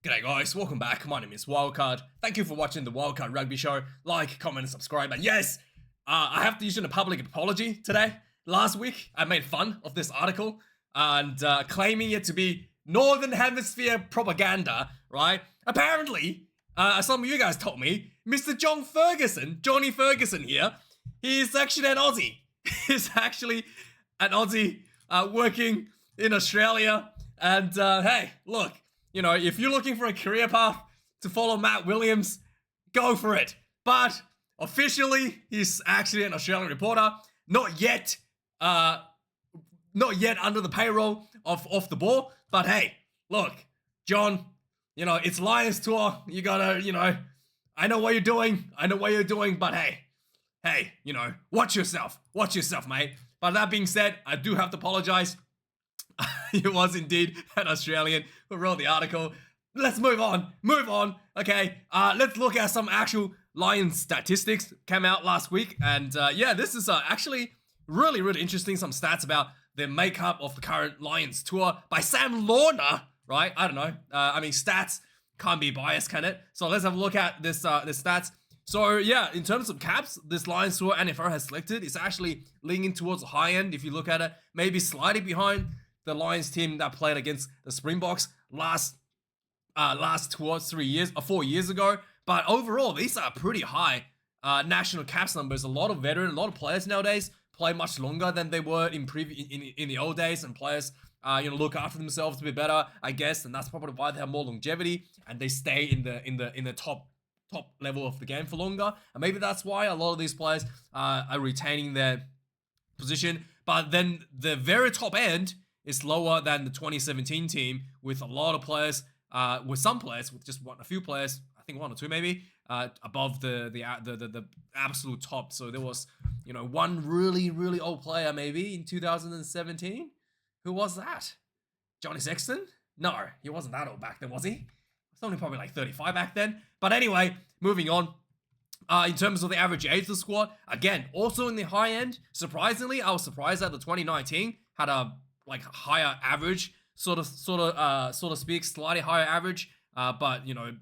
G'day guys, welcome back. My name is Wildkard. Thank you for watching the Wildkard Rugby Show. Like, comment, and subscribe. And yes, I have to issue a public apology today. Last week, I made fun of this article and claiming it to be Northern Hemisphere propaganda, right? Apparently, some of you guys told me, Mr. Johnny Ferguson here, he's actually an Aussie. He's actually an Aussie working in Australia. And hey, look. You know, if you're looking for a career path to follow Matt Williams, go for it. But officially, he's actually an Australian reporter. Not yet under the payroll of Off the Ball. But hey, look, John, you know, it's Lions tour. You gotta, you know, I know what you're doing. But hey, you know, watch yourself, mate. But that being said, I do have to apologize. It was indeed an Australian who wrote the article. Let's move on. Okay, let's look at some actual Lions statistics came out last week. And yeah, this is actually really interesting. Some stats about the makeup of the current Lions tour by Sam Lorna, right? I don't know. I mean, stats can't be biased, can it? So let's have a look at this stats. So yeah, in terms of caps, this Lions tour NFR has selected. It's actually leaning towards the high end. If you look at it, maybe slightly behind the Lions team that played against the Springboks last 4 years ago. But overall, these are pretty high national caps numbers. A lot of veterans, a lot of players nowadays play much longer than they were in the old days, and players look after themselves a bit better, I guess, and that's probably why they have more longevity and they stay in the top level of the game for longer. And maybe that's why a lot of these players are retaining their position. But then the very top end is lower than the 2017 team, with a lot of players, with some players, with just a few players, I think one or two maybe, above the absolute top. So there was, you know, one really old player maybe in 2017. Who was that? Johnny Sexton? No, he wasn't that old back then, was he? He was only probably like 35 back then. But anyway, moving on. In terms of the average age of the squad, again, also in the high end. Surprisingly, I was surprised that the 2019 had a higher average, sort of speak, slightly higher average, but you know,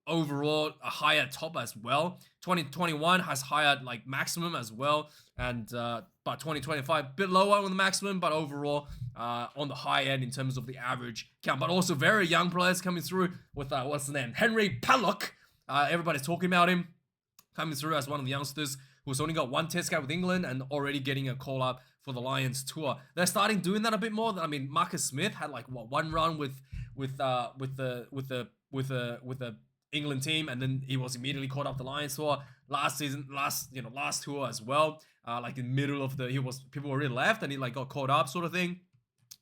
overall a higher top as well. 2021 has higher maximum as well, and but 2025 a bit lower on the maximum, but overall on the high end in terms of the average count. But also very young players coming through with what's the name, Henry Pallock. Everybody's talking about him coming through as one of the youngsters who's only got one test cap with England and already getting a call up for the Lions tour. They're starting doing that a bit more. I mean, Marcus Smith had one run with the England team, and then he was immediately caught up the Lions tour last tour as well. In the middle of people were really left, and he got caught up, sort of thing.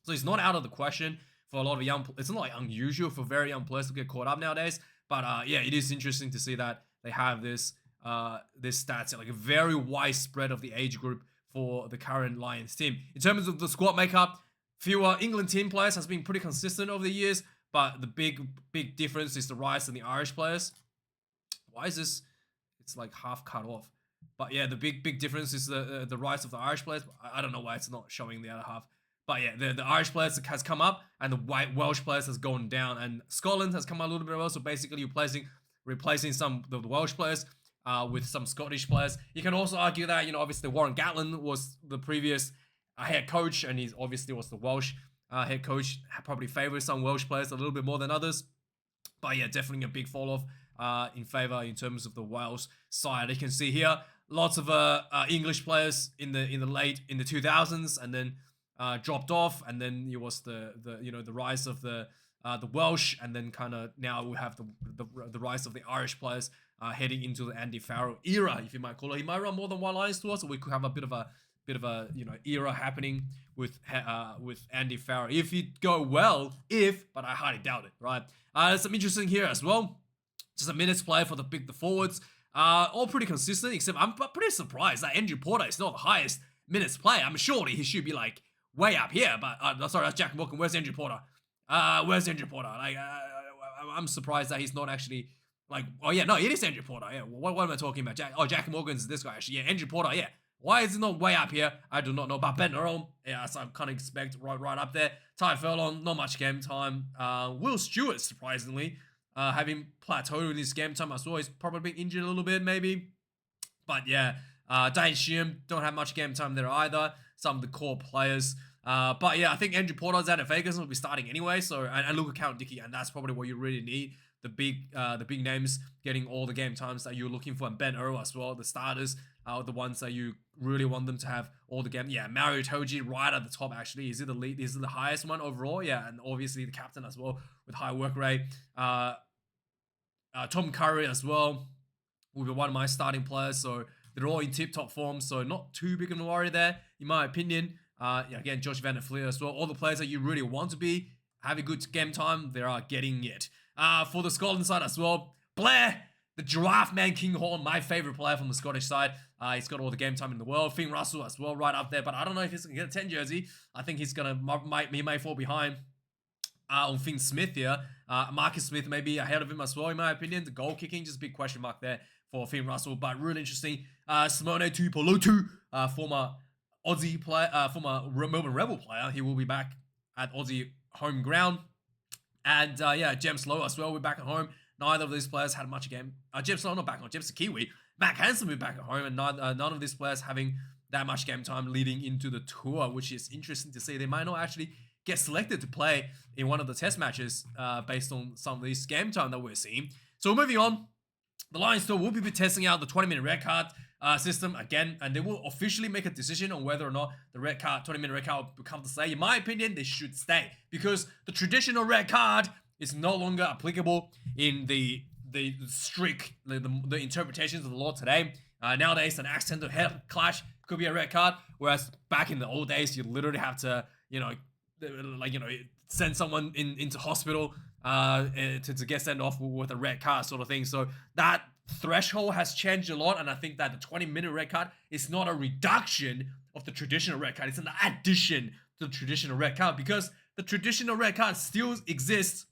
So he's not out of the question for a lot of young. It's not unusual for very young players to get caught up nowadays. But yeah, it is interesting to see that they have this stats, a very wide spread of the age group for the current Lions team. In terms of the squad makeup, fewer England team players has been pretty consistent over the years, but the big difference is the rise in the Irish players. Why is this? It's half cut off. But yeah, the big difference is the rise of the Irish players. I don't know why it's not showing the other half. But yeah, the Irish players has come up, and the white Welsh players has gone down, and Scotland has come out a little bit well. So basically, replacing some of the Welsh players with some Scottish players. You can also argue that, you know, obviously Warren Gatland was the previous head coach, and he obviously was the Welsh head coach. Probably favors some Welsh players a little bit more than others. But yeah, definitely a big fall off in favor in terms of the Wales side. You can see here lots of English players in the 2000s, and then dropped off, and then it was the rise of the Welsh, and then kind of now we have the rise of the Irish players heading into the Andy Farrell era, if you might call it. He might run more than one Lions tour, so we could have a bit of a era happening with Andy Farrell if it go well. But I highly doubt it. Right? There's some interesting here as well. Just a minutes play for the forwards. All pretty consistent, except I'm pretty surprised that Andrew Porter is not the highest minutes play. I'm surely he should be way up here, but sorry, that's Jack Morgan. Where's Andrew Porter? I'm surprised that he's not actually oh yeah, no, it is Andrew Porter. Yeah, what am I talking about? Jack Morgan's this guy actually. Yeah, Andrew Porter. Yeah, why is he not way up here? I do not know. But Ben Earl, yeah, so I kind of expect right up there. Ty Furlong, not much game time. Will Stewart, surprisingly, having plateaued in his game time as well. He's probably been injured a little bit, maybe. But yeah, Dane Sheehan don't have much game time there either. Some of the core players. But yeah, I think Andrew Porter and Ferguson will be starting anyway. So and Luka Count-Dickie, and that's probably what you really need. The big names getting all the game times that you're looking for, and Ben Earl as well. The starters are the ones that you really want them to have all the game. Yeah, Mario Toji right at the top actually. Is it the lead? Is it the highest one overall? Yeah, and obviously the captain as well with high work rate. Tom Curry as well will be one of my starting players. So they're all in tip-top form. So not too big of a worry there, in my opinion. Yeah, again, Josh Van der Fleer as well. All the players that you really want to be having good game time, they are getting it. For the Scotland side as well, Blair, the Giraffe Man Kinghorn, my favorite player from the Scottish side. He's got all the game time in the world. Finn Russell as well, right up there. But I don't know if he's going to get a 10 jersey. I think he may fall behind on Finn Smith here. Marcus Smith may be ahead of him as well, in my opinion. The goal kicking, just a big question mark there for Finn Russell. But really interesting. Simone Tuipulotu, former Aussie player, former Melbourne Rebel player. He will be back at Aussie home ground. And yeah, James Lowe as well. We're back at home. Neither of these players had much game. James Lowe not back on. James the Kiwi. Mac Hansen will be back at home, and none of these players having that much game time leading into the tour, which is interesting to see. They might not actually get selected to play in one of the test matches based on some of this game time that we're seeing. So moving on, the Lions tour will be testing out the 20-minute red card system again, and they will officially make a decision on whether or not the red card, 20-minute red card will come to stay. In my opinion, they should stay, because the traditional red card is no longer applicable in the strict, the interpretations of the law today. Nowadays, an accidental head clash could be a red card, whereas back in the old days, you literally have to, send someone into hospital to get sent off with a red card sort of thing. So that threshold has changed a lot, and I think that the 20-minute red card is not a reduction of the traditional red card. It's an addition to the traditional red card, because the traditional red card still exists.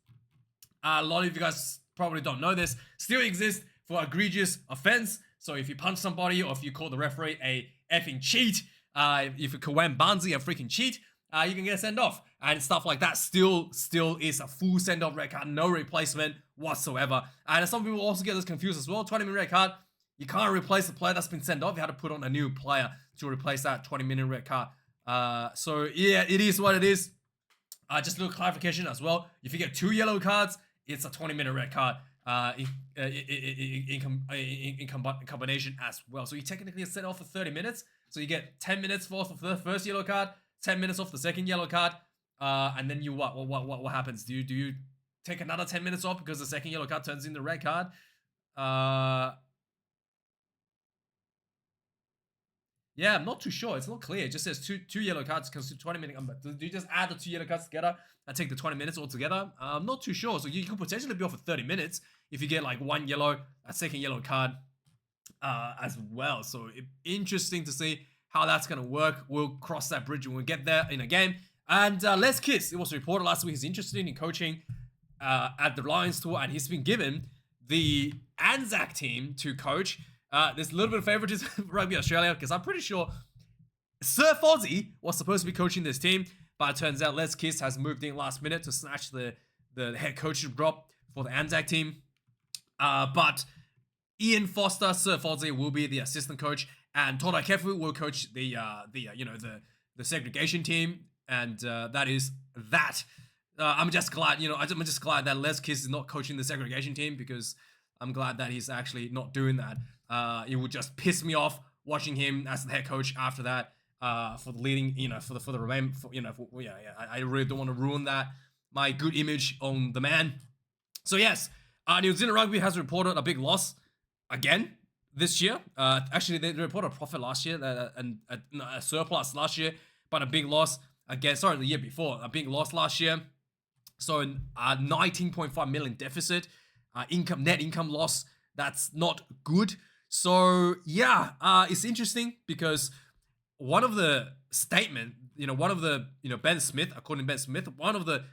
A lot of you guys probably don't know this. Still exists for egregious offense. So if you punch somebody, or if you call the referee a effing cheat, if you call Wayne Barnsley a freaking cheat, you can get sent off, and stuff like that still is a full send-off red card, no replacement whatsoever. And some people also get this confused as well. 20-minute red card, you can't replace the player that's been sent off. You had to put on a new player to replace that 20-minute red card. So yeah, it is what it is. Just a little clarification as well. If you get 2 yellow cards, it's a 20-minute red card in combination as well. So you technically get sent off for 30 minutes. So you get 10 minutes off the first yellow card, 10 minutes off the second yellow card, and then you what happens? Do you take another 10 minutes off because the second yellow card turns into red card? Yeah, I'm not too sure. It's not clear. It just says two yellow cards constitute 20 minutes. Do you just add the 2 yellow cards together and take the 20 minutes altogether? I'm not too sure. So you could potentially be off for 30 minutes if you get like 1 yellow, a second yellow card as well. So interesting to see how that's going to work. We'll cross that bridge when we get there in a game. And Les Kiss, it was reported last week, he's interested in coaching at the Lions tour, and he's been given the Anzac team to coach. There's a little bit of favoritism for Rugby Australia, because I'm pretty sure Sir Fozzie was supposed to be coaching this team, but it turns out Les Kiss has moved in last minute to snatch the head coaching drop for the Anzac team. But Ian Foster, Sir Fozzie, will be the assistant coach, and Tono Kefu will coach the segregation team, and that is that. I'm just glad, I'm just glad that Les Kiss is not coaching the segregation team, because I'm glad that he's actually not doing that. It would just piss me off watching him as the head coach after that. For the leading, for the remain, I really don't want to ruin my good image on the man. So yes, New Zealand Rugby has reported a big loss again this year. Actually, they reported a profit last year and a surplus last year, but a big loss again. Sorry, the year before, a big loss last year. So a 19.5 million deficit, net income loss. That's not good. So yeah, it's interesting, because one of the statement, Ben Smith, according to Ben Smith, one of the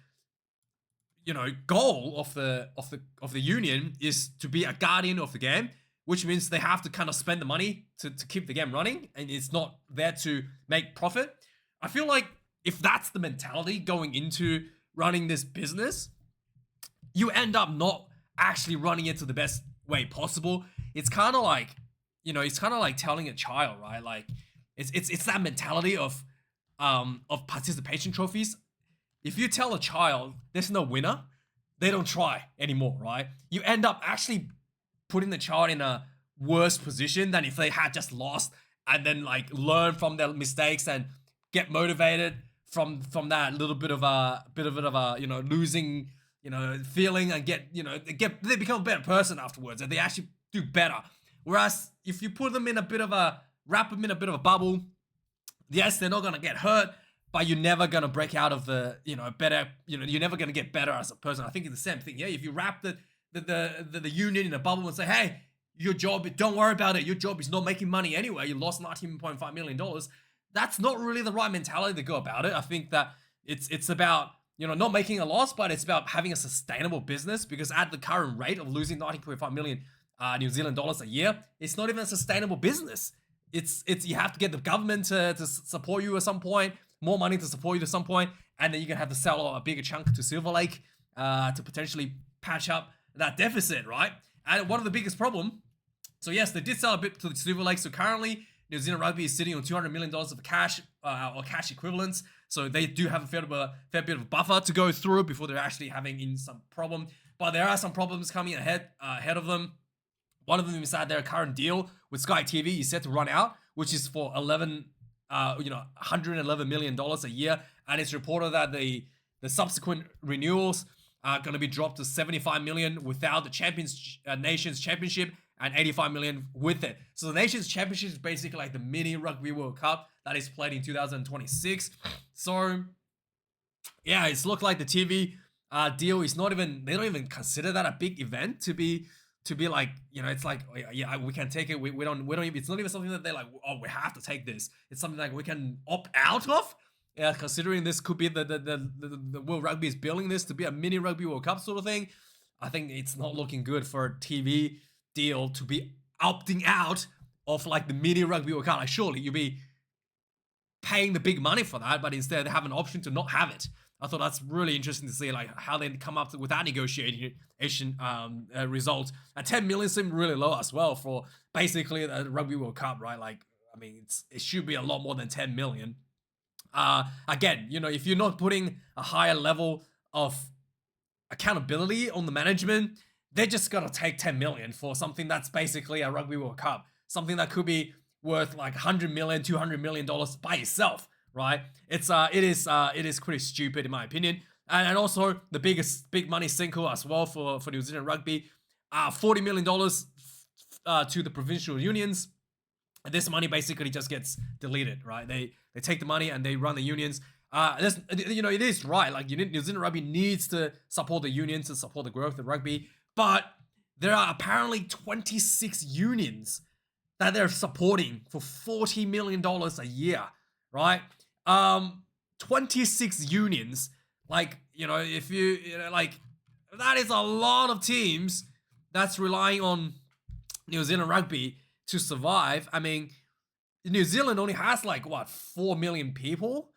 goal of the union is to be a guardian of the game, which means they have to kind of spend the money to keep the game running, and it's not there to make profit. I feel like if that's the mentality going into running this business, you end up not actually running it to the best way possible. It's kind of like, it's kind of like telling a child, right? Like it's that mentality of participation trophies. If you tell a child there's no winner, they don't try anymore, right? You end up actually putting the child in a worse position than if they had just lost and then like learn from their mistakes and get motivated from that little bit of a losing feeling, and they become a better person afterwards, and they actually do better. Whereas if you put them in wrap them in a bit of a bubble, yes, they're not gonna get hurt, but you're never gonna break out of the better. You're never gonna get better as a person. I think it's the same thing. Yeah, if you wrap the union in a bubble and say, hey, your job, don't worry about it. Your job is not making money anyway. You lost $19.5 million. That's not really the right mentality to go about it. I think that it's about not making a loss, but it's about having a sustainable business, because at the current rate of losing 19.5 million New Zealand dollars a year, it's not even a sustainable business. It's you have to get the government to support you at some point, more money to support you at some point, and then you're gonna have to sell a bigger chunk to Silver Lake to potentially patch up that deficit, right? And one of the biggest problem, so yes, they did sell a bit to the Silver Lake. So currently, New Zealand Rugby is sitting on $200 million of cash or cash equivalents. So they do have a fair bit of a buffer to go through before they're actually having in some problem. But there are some problems coming ahead of them. One of them is that their current deal with Sky TV is set to run out, which is for $111 million a year, and it's reported that the subsequent renewals are going to be dropped to $75 million without the Nations Championship, and $85 million with it. So the Nations Championship is basically like the mini Rugby World Cup that is played in 2026. So yeah, it's looked like the TV deal is they don't even consider that a big event to be like, it's like, yeah, we can take it. We don't even, it's not even something that they're like, oh, we have to take this. It's something like we can opt out of. Yeah, considering this could be the World Rugby is building this to be a mini Rugby World Cup sort of thing. I think it's not looking good for a TV deal to be opting out of like the mini Rugby World Cup. Like, surely you'll be paying the big money for that, but instead they have an option to not have it. I thought that's really interesting to see, like how they come up with that negotiation result. And 10 million seemed really low as well for basically the Rugby World Cup, right? Like, I mean, it should be a lot more than 10 million. Again, if you're not putting a higher level of accountability on the management, they're just gonna take 10 million for something that's basically a Rugby World Cup, something that could be worth like $100 million, $200 million by itself, right? It is pretty stupid in my opinion. And also the big money sinker as well for New Zealand Rugby, $40 million to the provincial unions. And this money basically just gets deleted, right? They take the money and they run the unions. It is right. Like, New Zealand Rugby needs to support the unions to support the growth of rugby. But there are apparently 26 unions that they're supporting for $40 million a year, right? 26 unions. Like, if like, that is a lot of teams that's relying on New Zealand Rugby to survive. I mean, New Zealand only has like, 4 million people?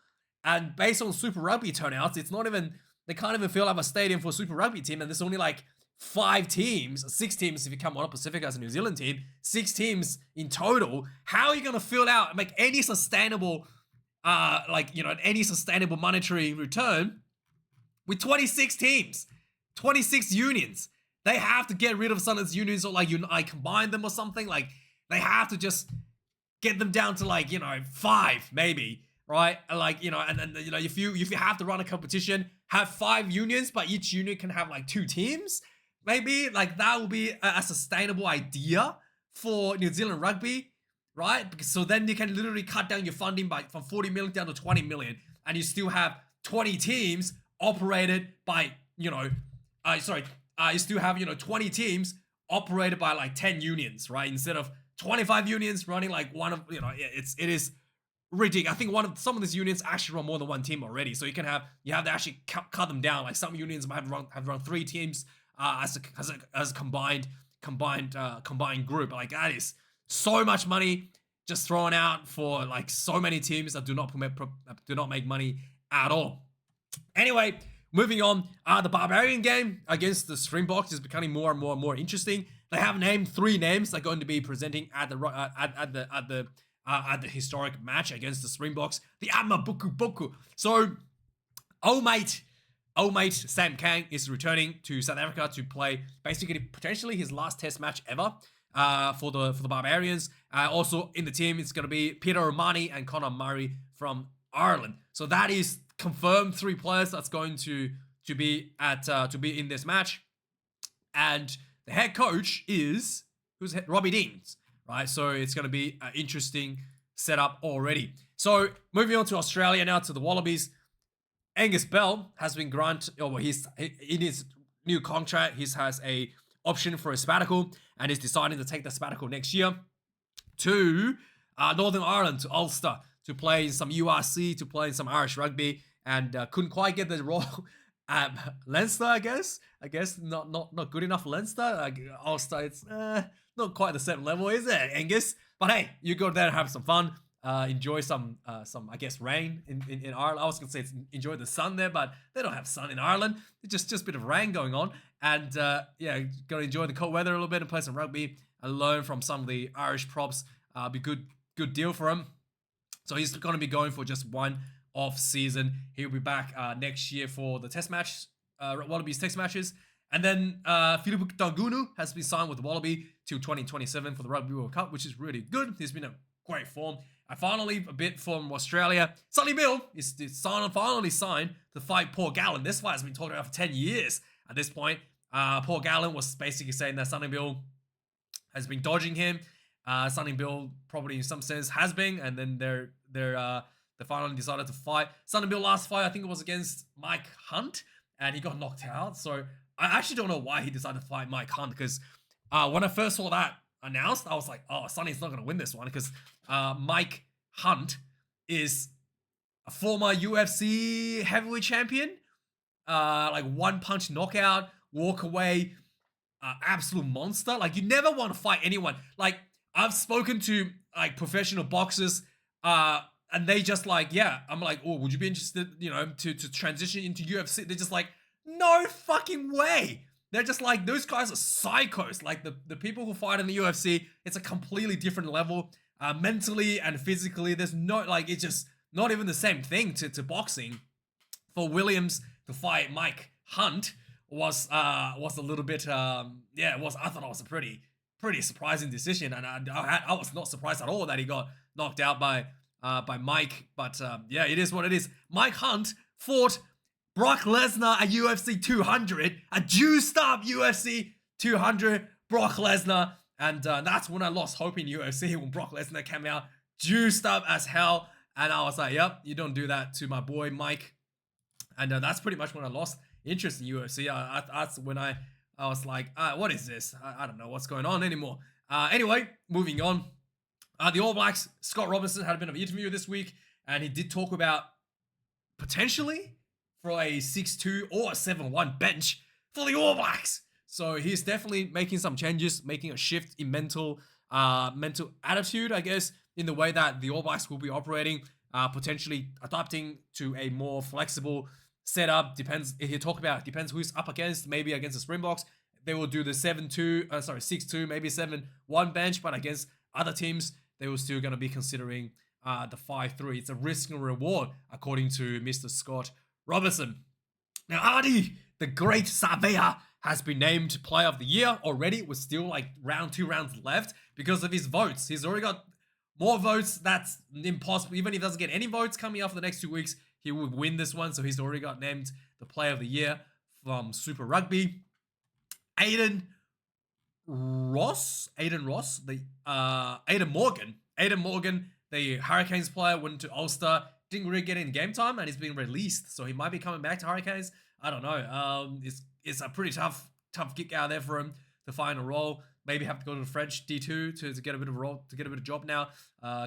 And based on Super Rugby turnouts, they can't even fill up a stadium for a Super Rugby team, and there's only like 6 teams if you count Moana Pacific as a New Zealand team, 6 teams in total. How are you going to fill out, make any sustainable, any sustainable monetary return with 26 teams, 26 unions? They have to get rid of some of these unions, or like combine them or something. Like, they have to just get them down to like 5 maybe, right? Like, if you have to run a competition, have 5 unions, but each union can have like 2 teams. Maybe like that will be a sustainable idea for New Zealand Rugby, right? Because so then you can literally cut down your funding from 40 million down to 20 million, and you still have 20 teams operated by you still have 20 teams operated by like 10 unions, right? Instead of 25 unions running like one of it is ridiculous. I think some of these unions actually run more than one team already, so you have to actually cut them down. Like, some unions might have run 3 teams as a combined group. Like, that is so much money just thrown out for like so many teams that do not make money at all. Anyway, Moving on, the Barbarian game against the Springboks is becoming more and more interesting. They have named 3 names they're going to be presenting at the historic match against the Springboks. The Ama Buku Buku. So, old mate Sam Kang is returning to South Africa to play basically potentially his last Test match ever for the Barbarians. Also in the team, it's going to be Peter Romani and Conor Murray from Ireland. So that is confirmed 3 players that's going to be in this match, and the head coach is Robbie Deans, right? So it's going to be an interesting setup already. So moving on to Australia now, to the Wallabies. Angus Bell has been granted, he's in his new contract. He has a option for a sabbatical, and is deciding to take the sabbatical next year to Northern Ireland, to Ulster, to play in some URC, to play in some Irish rugby, and couldn't quite get the role at Leinster, I guess. Not good enough for Leinster. Ulster, it's not quite the same level, is it, Angus? But hey, you go there and have some fun. Enjoy some I guess rain in Ireland. I was gonna say enjoy the sun there, but they don't have sun in Ireland. It's just a bit of rain going on, and gotta enjoy the cold weather a little bit and play some rugby and learn from some of the Irish props. Be good deal for him. So he's gonna be going for just one off season. He'll be back next year for the Test match, Wallabies Test matches, and then Philippe Dangunu has been signed with the Wallaby till 2027 for the Rugby World Cup, which is really good. He's been a great form. And finally, a bit from Australia. Sonny Bill is finally signed to fight Paul Gallen. This fight has been talked about for 10 years at this point. Paul Gallen was basically saying that Sonny Bill has been dodging him. Sonny Bill probably in some sense has been, and then they finally decided to fight. Sonny Bill last fight, I think it was against Mike Hunt, and he got knocked out. So I actually don't know why he decided to fight Mike Hunt, because when I first saw that announced, I was like, oh, Sonny's not going to win this one, because Mike Hunt is a former UFC heavyweight champion, like one punch knockout, walk away, absolute monster. Like, you never want to fight anyone. Like, I've spoken to like professional boxers, and they just like, yeah, I'm like, oh, would you be interested, to transition into UFC? They're just like, no fucking way. They're just like, those guys are psychos. Like, the people who fight in the UFC, it's a completely different level, mentally and physically. There's no, like, it's just not even the same thing to boxing. For Williams to fight Mike Hunt was a little bit, I thought it was a pretty surprising decision, and I was not surprised at all that he got knocked out by Mike. But it is what it is. Mike Hunt fought Brock Lesnar at UFC 200, a juiced up UFC 200 Brock Lesnar, and that's when I lost hope in UFC, when Brock Lesnar came out juiced up as hell, and I was like, yep, you don't do that to my boy Mike. And that's pretty much when I lost interest in UFC. That's when I was like, what is this? I don't know what's going on anymore. Anyway, moving on. The All Blacks, Scott Robinson had a bit of an interview this week, and he did talk about potentially for a 6-2 or a 7-1 bench for the All Blacks. So he's definitely making some changes, making a shift in mental attitude, I guess, in the way that the All Blacks will be operating, potentially adapting to a more flexible setup. Depends who's up against. Maybe against the Springboks, they will do the 6-2, maybe 7-1 bench, but against other teams, they were still going to be considering the 5-3. It's a risk and reward, according to Mr. Scott Robinson. Now, Artie, the great Savea, has been named Player of the Year already, with still like 2 rounds left, because of his votes. He's already got more votes. That's impossible. Even if he doesn't get any votes coming up for the next 2 weeks, he will win this one. So he's already got named the Player of the Year from Super Rugby. Aiden Morgan, the Hurricanes player, went to Ulster, didn't really get in game time, and he's been released, so he might be coming back to Hurricanes. I don't know. It's a pretty tough gig out there for him to find a role. Maybe have to go to the French D2 to get a bit of a role, to get a bit of job now,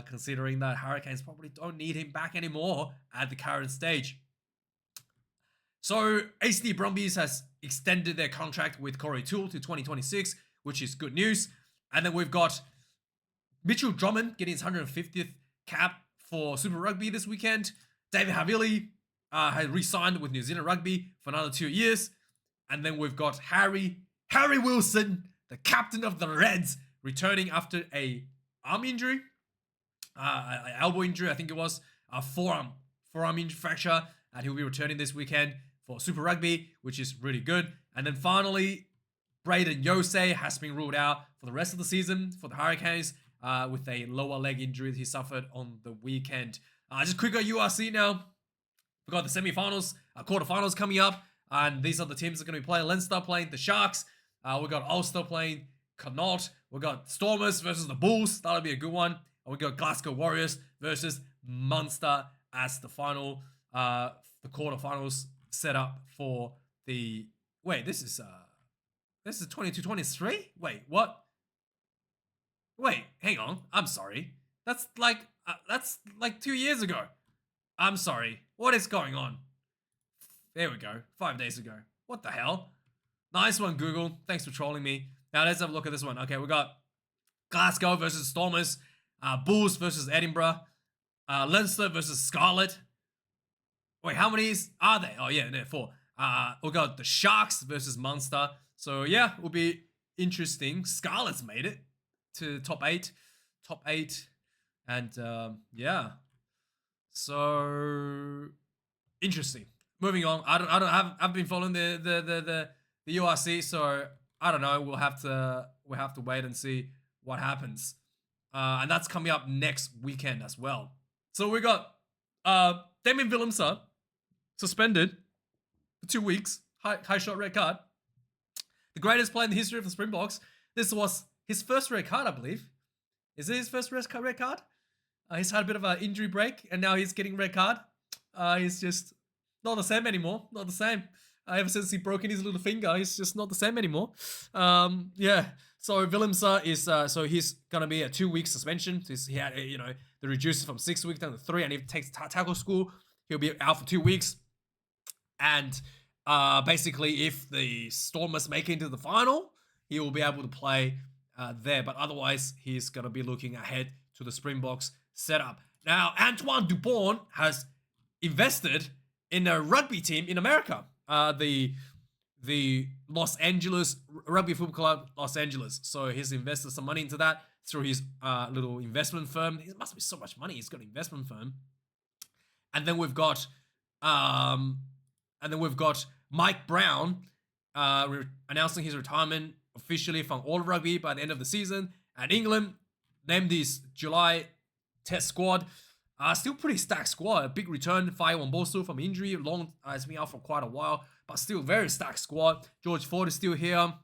considering that Hurricanes probably don't need him back anymore at the current stage. So ACT Brumbies has extended their contract with Corey Toole to 2026, which is good news. And then we've got Mitchell Drummond getting his 150th cap for Super Rugby this weekend. David Havili has re-signed with New Zealand Rugby for another 2 years. And then we've got Harry Wilson, the captain of the Reds, returning after a arm injury, an elbow injury, I think it was, a forearm injury fracture, and he'll be returning this weekend for Super Rugby, which is really good. And then finally, Braden Yose has been ruled out for the rest of the season for the Hurricanes with a lower leg injury that he suffered on the weekend. Just quick on URC now. We've got the semi-finals, quarterfinals coming up, and these are the teams that are going to be playing. Leinster playing the Sharks. We've got Ulster playing Connacht. We've got Stormers versus the Bulls. That'll be a good one. And we've got Glasgow Warriors versus Munster as the final, the quarterfinals set up for the... Wait, this is 22-23? Wait, what? Wait, hang on. I'm sorry. That's like 2 years ago. I'm sorry. What is going on? There we go. 5 days ago. What the hell? Nice one, Google. Thanks for trolling me. Now let's have a look at this one. Okay, we got Glasgow versus Stormers, Bulls versus Edinburgh, Leinster versus Scarlet. Wait, how many are there? Oh yeah, there are 4. We got the Sharks versus Munster. So yeah, it will be interesting. Scarlet's made it to top 8, and yeah. So interesting. Moving on. I've been following the URC, so I don't know. We'll have to wait and see what happens. And that's coming up next weekend as well. So we got Damian Willemse suspended for 2 weeks. High shot red card. The greatest player in the history of the Springboks. This was his first red card, I believe. Is it his first red card? He's had a bit of an injury break, and now he's getting red card. He's just not the same anymore. Not the same. Ever since he broke in his little finger, he's just not the same anymore. Yeah. So Willemse is so he's gonna be a 2 week suspension. He had they reduced it from 6 weeks down to 3, and if he takes tackle school, he'll be out for 2 weeks. And basically, if the Stormers make it into the final, he will be able to play there. But otherwise, he's gonna be looking ahead to the Springboks setup. Now, Antoine Dupont has invested in a rugby team in America. The Los Angeles Rugby Football Club, Los Angeles. So he's invested some money into that through his little investment firm. It must be so much money. He's got an investment firm. And then we've got Mike Brown announcing his retirement officially from all rugby by the end of the season. And England named his July test squad. Still pretty stacked squad. A big return, Fire Wambosu from injury. Has been out for quite a while, but still very stacked squad. George Ford is still here.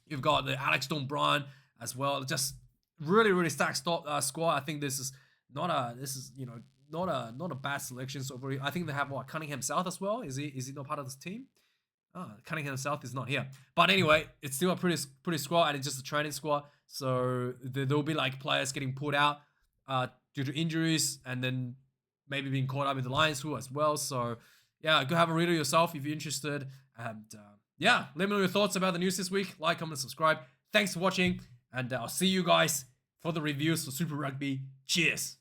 You've got the Alex Don-Brien as well. Just really stacked squad. I think this is not a bad selection. So I think they have Cunningham South as well. Is he not part of this team? Cunningham South is not here. But anyway, it's still a pretty squad, and it's just a training squad. So there'll be like players getting pulled out due to injuries, and then maybe being caught up with the Lions crew as well. So yeah, go have a read of yourself if you're interested. And yeah, let me know your thoughts about the news this week. Like, comment, subscribe. Thanks for watching, and I'll see you guys for the reviews for Super Rugby. Cheers.